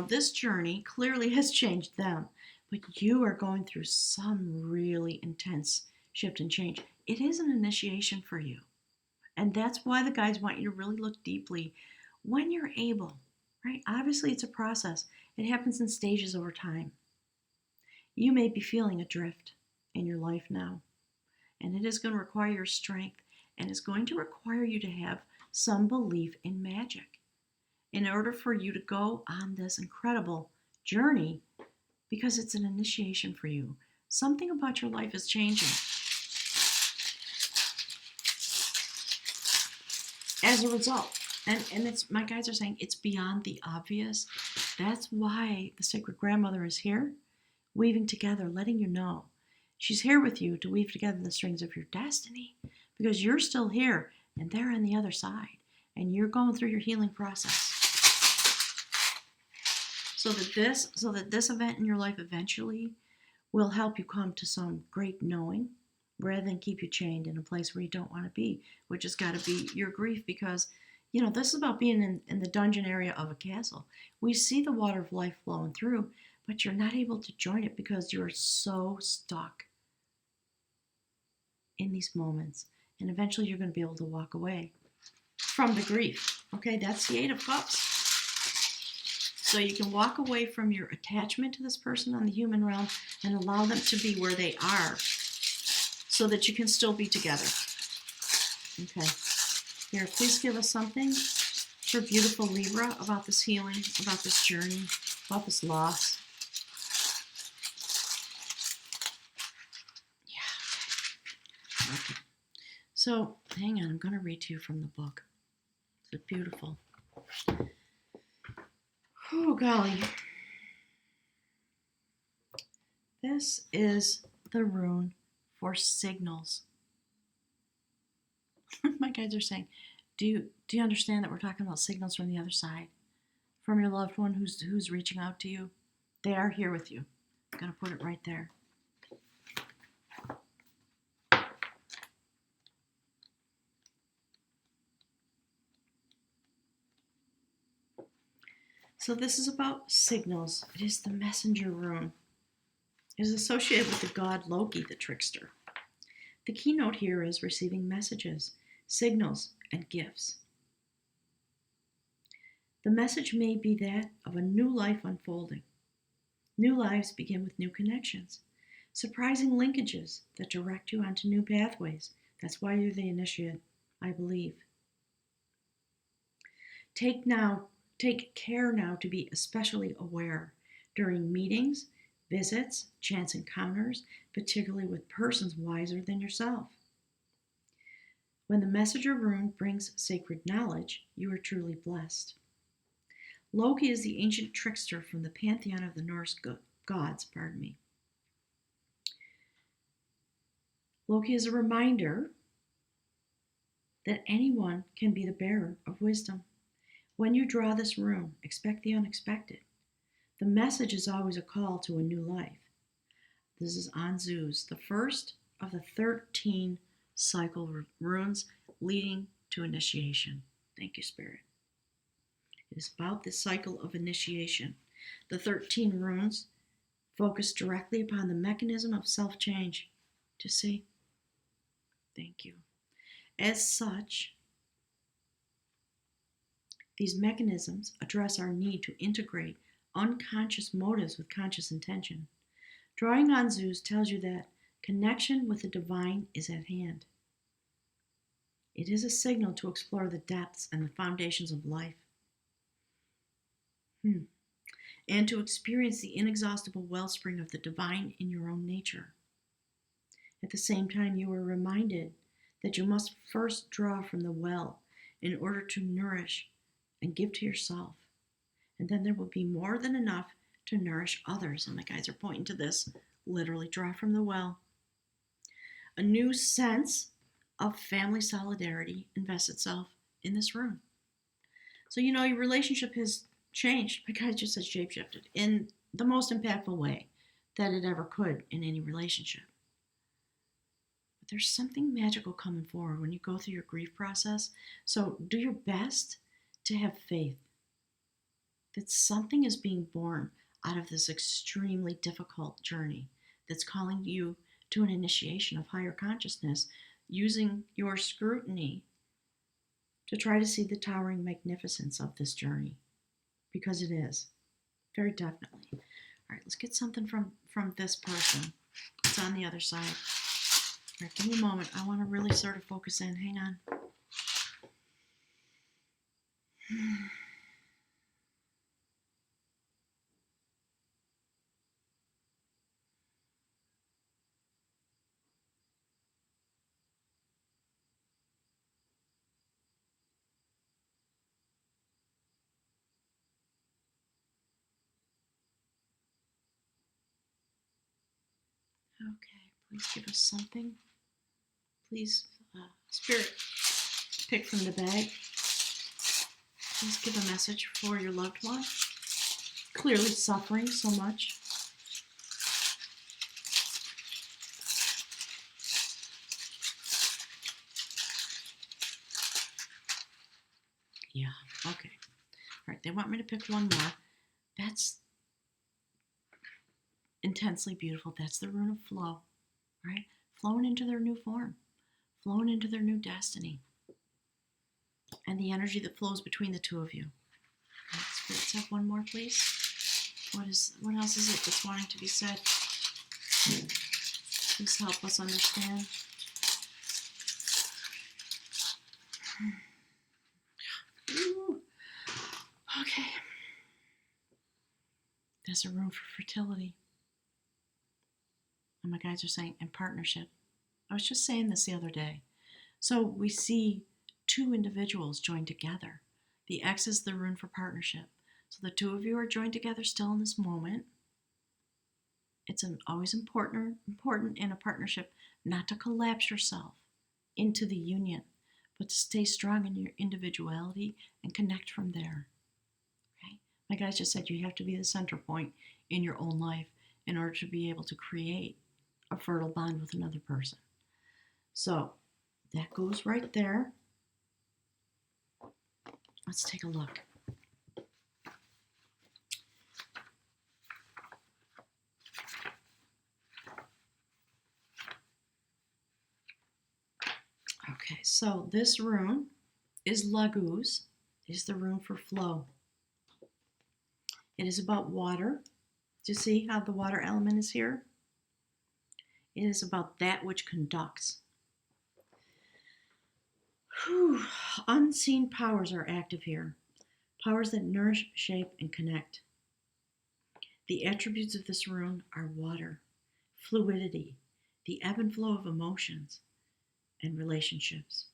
A: this journey clearly has changed them. But you are going through some really intense shift and change. It is an initiation for you. And that's why the guides want you to really look deeply when you're able, right? Obviously, it's a process. It happens in stages over time. You may be feeling adrift in your life now. And it is going to require your strength. And it's going to require you to have some belief in magic in order for you to go on this incredible journey, because it's an initiation for you. Something about your life is changing. As a result, and it's, my guides are saying, it's beyond the obvious. That's why the sacred grandmother is here, weaving together, letting you know. She's here with you to weave together the strings of your destiny, because you're still here and they're on the other side, and you're going through your healing process. So that this event in your life eventually will help you come to some great knowing, rather than keep you chained in a place where you don't want to be, which has got to be your grief, because this is about being in the dungeon area of a castle. We see the water of life flowing through, but you're not able to join it because you're so stuck in these moments. And eventually you're going to be able to walk away from the grief. Okay, that's the Eight of Cups. So you can walk away from your attachment to this person on the human realm and allow them to be where they are so that you can still be together. Okay. Here, please give us something for beautiful Libra about this healing, about this journey, about this loss. Yeah. Okay. So, hang on. I'm going to read to you from the book. It's beautiful. Oh, golly. This is the rune for signals. My guides are saying, do you understand that we're talking about signals from the other side? From your loved one who's reaching out to you? They are here with you. I'm going to put it right there. So this is about signals. It is the messenger rune. It is associated with the god Loki, the trickster. The keynote here is receiving messages, signals, and gifts. The message may be that of a new life unfolding. New lives begin with new connections, surprising linkages that direct you onto new pathways. That's why you're the initiate, I believe. Take care now to be especially aware during meetings, visits, chance encounters, particularly with persons wiser than yourself. When the messenger rune brings sacred knowledge, you are truly blessed. Loki is the ancient trickster from the pantheon of the Norse gods. Loki is a reminder that anyone can be the bearer of wisdom. When you draw this rune, expect the unexpected. The message is always a call to a new life. This is Anzu's, the first of the 13 cycle runes leading to initiation. Thank you, Spirit. It is about the cycle of initiation. The 13 runes focus directly upon the mechanism of self-change. To see? Thank you. As such, these mechanisms address our need to integrate unconscious motives with conscious intention. Drawing on Zeus tells you that connection with the divine is at hand. It is a signal to explore the depths and the foundations of life. And to experience the inexhaustible wellspring of the divine in your own nature. At the same time, you are reminded that you must first draw from the well in order to nourish and give to yourself. And then there will be more than enough to nourish others. And my guides are pointing to this. Literally, draw from the well. A new sense of family solidarity invests itself in this room. So, your relationship has changed. My guide just said shapeshifted in the most impactful way that it ever could in any relationship. But there's something magical coming forward when you go through your grief process. So do your best to have faith that something is being born out of this extremely difficult journey that's calling you to an initiation of higher consciousness, using your scrutiny to try to see the towering magnificence of this journey, because it is, very definitely. All right, let's get something from this person. It's on the other side. All right, give me a moment. I want to really sort of focus in. Hang on. Okay, please give us something. Please, Spirit, pick from the bag. Please give a message for your loved one. Clearly suffering so much. Yeah, okay. All right, they want me to pick one more. That's intensely beautiful. That's the rune of flow, right? Flowing into their new form, flowing into their new destiny, and the energy that flows between the two of you. Right, spirits, have one more, please. What else is it that's wanting to be said? Please help us understand. Ooh. Okay. There's a room for fertility. And my guides are saying, in partnership. I was just saying this the other day. So we see two individuals joined together. The X is the rune for partnership. So the two of you are joined together still in this moment. It's always important in a partnership not to collapse yourself into the union, but to stay strong in your individuality and connect from there. Okay? My guys just said you have to be the center point in your own life in order to be able to create a fertile bond with another person. So that goes right there. Let's take a look. Okay, so this rune is Laguz. It is the rune for flow. It is about water. Do you see how the water element is here? It is about that which conducts. Whew. Unseen powers are active here. Powers that nourish, shape, and connect. The attributes of this rune are water, fluidity, the ebb and flow of emotions, and relationships.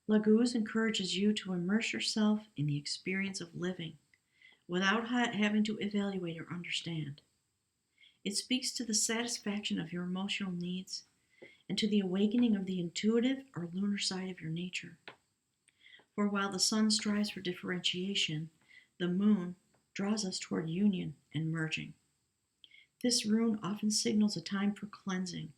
A: Laguz encourages you to immerse yourself in the experience of living without having to evaluate or understand. It speaks to the satisfaction of your emotional needs and to the awakening of the intuitive or lunar side of your nature. For while the sun strives for differentiation, the moon draws us toward union and merging. This rune often signals a time for cleansing,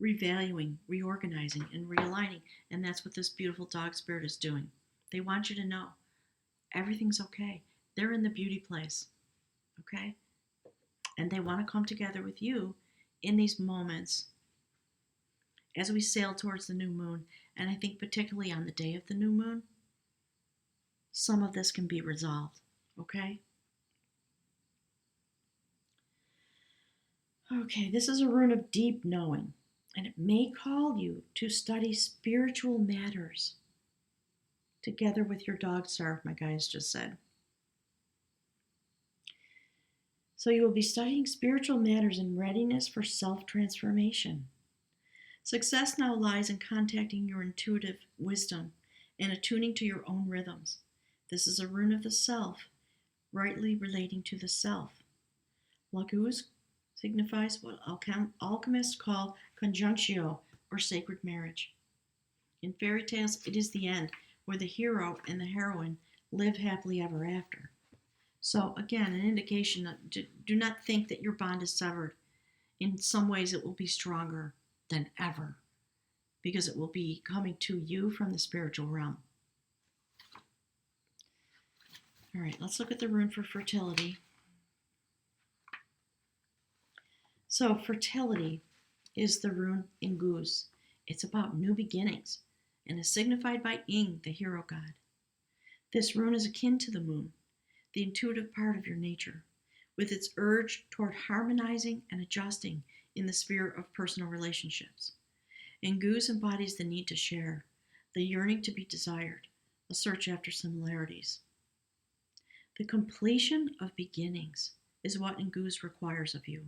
A: revaluing, reorganizing, and realigning, and that's what this beautiful dog spirit is doing. They want you to know everything's okay. They're in the beauty place, okay? And they want to come together with you in these moments as we sail towards the new moon. And I think particularly on the day of the new moon, some of this can be resolved, okay? Okay, this is a rune of deep knowing, and it may call you to study spiritual matters together with your dog star, my guys just said. So you will be studying spiritual matters in readiness for self-transformation. Success now lies in contacting your intuitive wisdom and attuning to your own rhythms. This is a rune of the self, rightly relating to the self. Laguz signifies what alchemists call conjunctio, or sacred marriage. In fairy tales, it is the end, where the hero and the heroine live happily ever after. So again, an indication that do not think that your bond is severed. In some ways, it will be stronger than ever, because it will be coming to you from the spiritual realm. All right, let's look at the rune for fertility. So fertility is the rune Inguz. It's about new beginnings and is signified by Ing, the hero god. This rune is akin to the moon, the intuitive part of your nature, with its urge toward harmonizing and adjusting in the sphere of personal relationships. Inguz embodies the need to share, the yearning to be desired, a search after similarities. The completion of beginnings is what Inguz requires of you.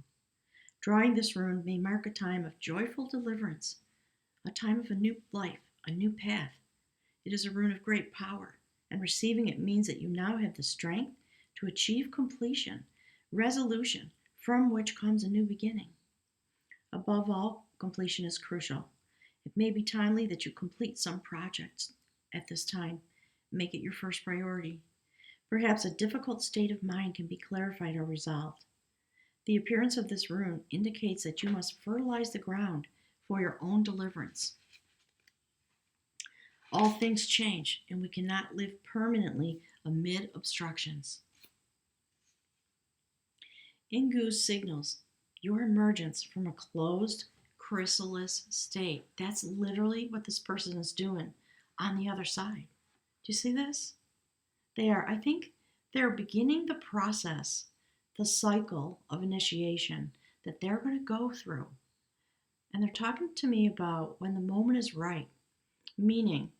A: Drawing this rune may mark a time of joyful deliverance, a time of a new life, a new path. It is a rune of great power, and receiving it means that you now have the strength to achieve completion, resolution, from which comes a new beginning. Above all, completion is crucial. It may be timely that you complete some projects at this time. Make it your first priority. Perhaps a difficult state of mind can be clarified or resolved. The appearance of this rune indicates that you must fertilize the ground for your own deliverance. All things change, and we cannot live permanently amid obstructions. Inguz signals your emergence from a closed, chrysalis state. That's literally what this person is doing on the other side. Do you see this? I think they're beginning the process, the cycle of initiation that they're going to go through. And they're talking to me about when the moment is right, meaning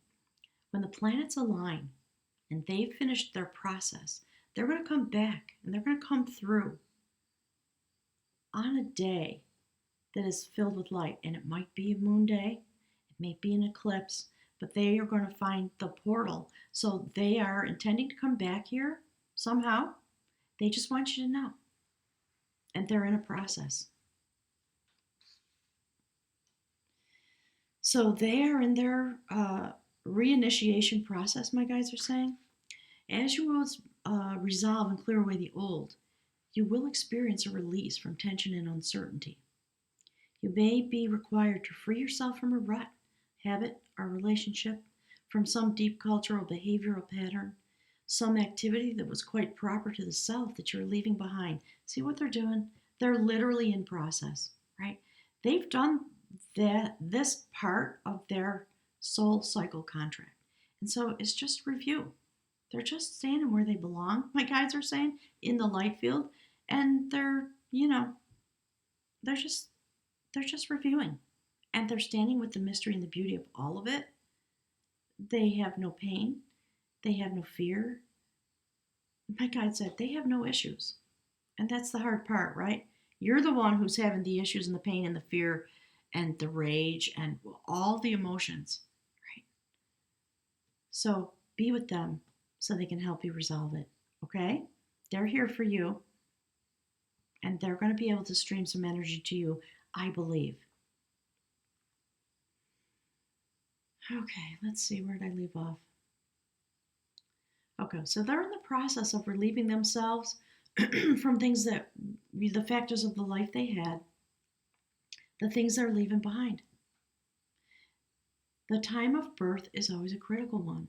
A: when the planets align and they've finished their process, they're going to come back and they're going to come through on a day that is filled with light. And it might be a moon day, it may be an eclipse, but they are going to find the portal. So they are intending to come back here somehow. They just want you to know. And they're in a process. So they are in their reinitiation process, my guys are saying. As you will resolve and clear away the old, you will experience a release from tension and uncertainty. You may be required to free yourself from a rut, habit, or relationship, from some deep cultural behavioral pattern, some activity that was quite proper to the self that you're leaving behind. See what they're doing? They're literally in process, right? They've done this part of their soul cycle contract. And so it's just review. They're just standing where they belong, my guides are saying, in the light field. And they're just reviewing. And they're standing with the mystery and the beauty of all of it. They have no pain. They have no fear. My guide said they have no issues. And that's the hard part, right? You're the one who's having the issues and the pain and the fear and the rage and all the emotions, right? So be with them so they can help you resolve it, okay? They're here for you, and they're going to be able to stream some energy to you, I believe. Okay, let's see, where did I leave off? Okay, so they're in the process of relieving themselves from things that, the factors of the life they had, the things they're leaving behind. The time of birth is always a critical one.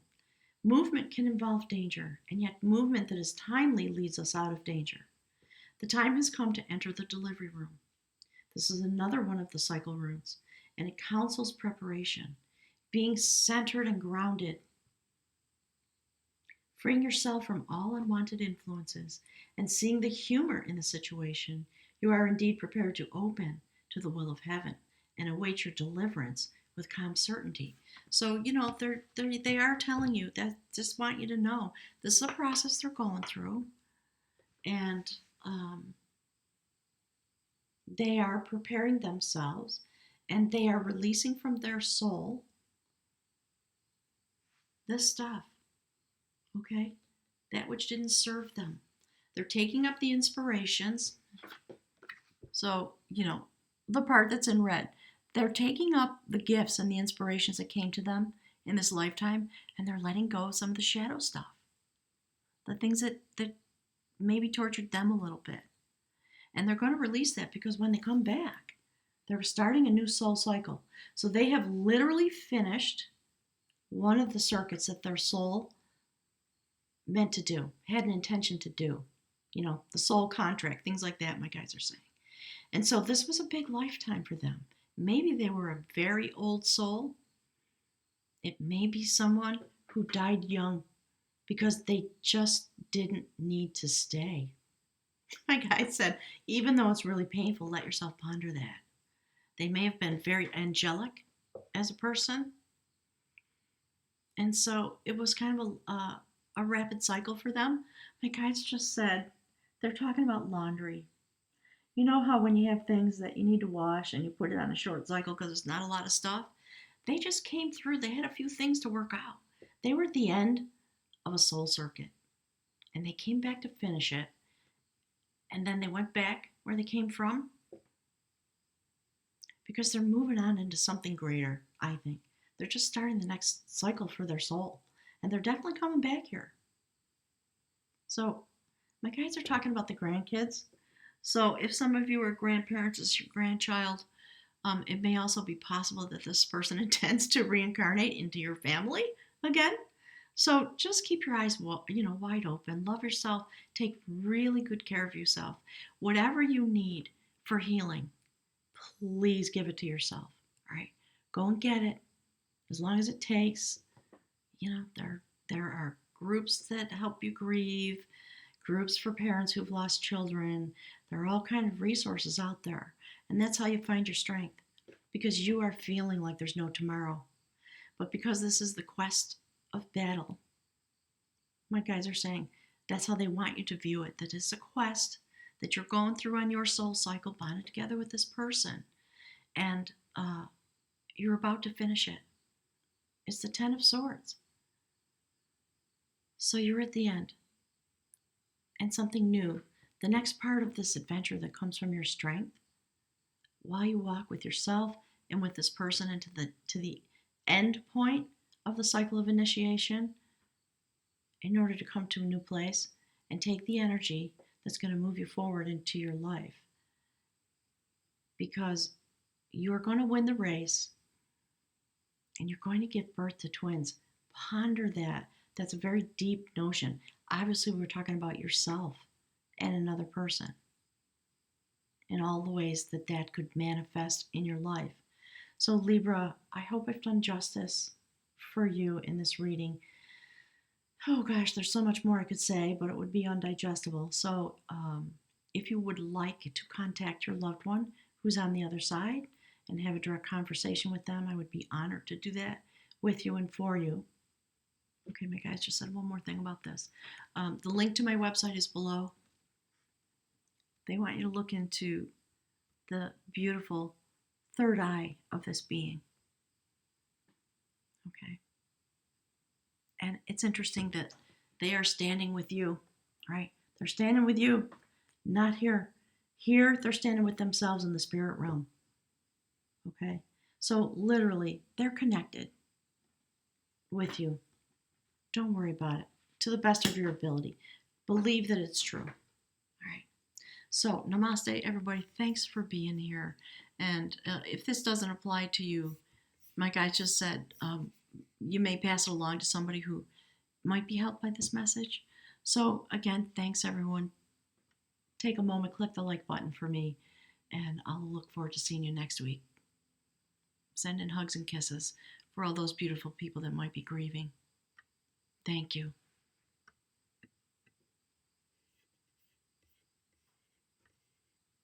A: Movement can involve danger, and yet movement that is timely leads us out of danger. The time has come to enter the delivery room. This is another one of the cycle runes, and it counsels preparation, being centered and grounded, freeing yourself from all unwanted influences, and seeing the humor in the situation. You are indeed prepared to open to the will of heaven and await your deliverance with calm certainty. So, they are telling you that, just want you to know this is a process they're going through, and they are preparing themselves, and they are releasing from their soul this stuff, okay? That which didn't serve them. They're taking up the inspirations. So, the part that's in red, they're taking up the gifts and the inspirations that came to them in this lifetime, and they're letting go of some of the shadow stuff, the things that maybe tortured them a little bit. And they're going to release that because when they come back, they're starting a new soul cycle. So they have literally finished one of the circuits that their soul meant to do, had an intention to do. The soul contract, things like that, my guys are saying. And so this was a big lifetime for them. Maybe they were a very old soul. It may be someone who died young because they just didn't need to stay. My guide said, even though it's really painful, let yourself ponder that. They may have been very angelic as a person. And so it was kind of a rapid cycle for them. My guides just said, they're talking about laundry. You know how when you have things that you need to wash and you put it on a short cycle because there's not a lot of stuff? They just came through. They had a few things to work out. They were at the end of a soul circuit, and they came back to finish it. And then they went back where they came from because they're moving on into something greater, I think. They're just starting the next cycle for their soul, and they're definitely coming back here. So my guides are talking about the grandkids. So if some of you are grandparents as your grandchild, it may also be possible that this person intends to reincarnate into your family again. So just keep your eyes, wide open. Love yourself. Take really good care of yourself. Whatever you need for healing, please give it to yourself. All right, go and get it. As long as it takes. There are groups that help you grieve, groups for parents who've lost children. There are all kinds of resources out there, and that's how you find your strength, because you are feeling like there's no tomorrow. But because this is the quest of battle, my guides are saying that's how they want you to view it, that it's a quest that you're going through on your soul cycle, bonded together with this person, and you're about to finish it. It's the Ten of Swords. So you're at the end, and something new, the next part of this adventure that comes from your strength, while you walk with yourself and with this person into to the end point of the cycle of initiation, in order to come to a new place and take the energy that's going to move you forward into your life. Because you're going to win the race, and you're going to give birth to twins. Ponder that. That's a very deep notion. Obviously, we're talking about yourself and another person, and all the ways that that could manifest in your life. So Libra, I hope I've done justice for you in this reading. Oh gosh, there's so much more I could say, but it would be undigestible. So if you would like to contact your loved one who's on the other side and have a direct conversation with them, I would be honored to do that with you and for you. Okay, my guys just said one more thing about this. The link to my website is below. They want you to look into the beautiful third eye of this being. Okay. And it's interesting that they are standing with you, right? They're standing with you, not here. Here, they're standing with themselves in the spirit realm. Okay? So literally, they're connected with you. Don't worry about it. To the best of your ability. Believe that it's true. All right. So, namaste, everybody. Thanks for being here. And if this doesn't apply to you, my guy just said, you may pass it along to somebody who might be helped by this message. So, again, thanks, everyone. Take a moment, click the like button for me, and I'll look forward to seeing you next week. Send in hugs and kisses for all those beautiful people that might be grieving. Thank you.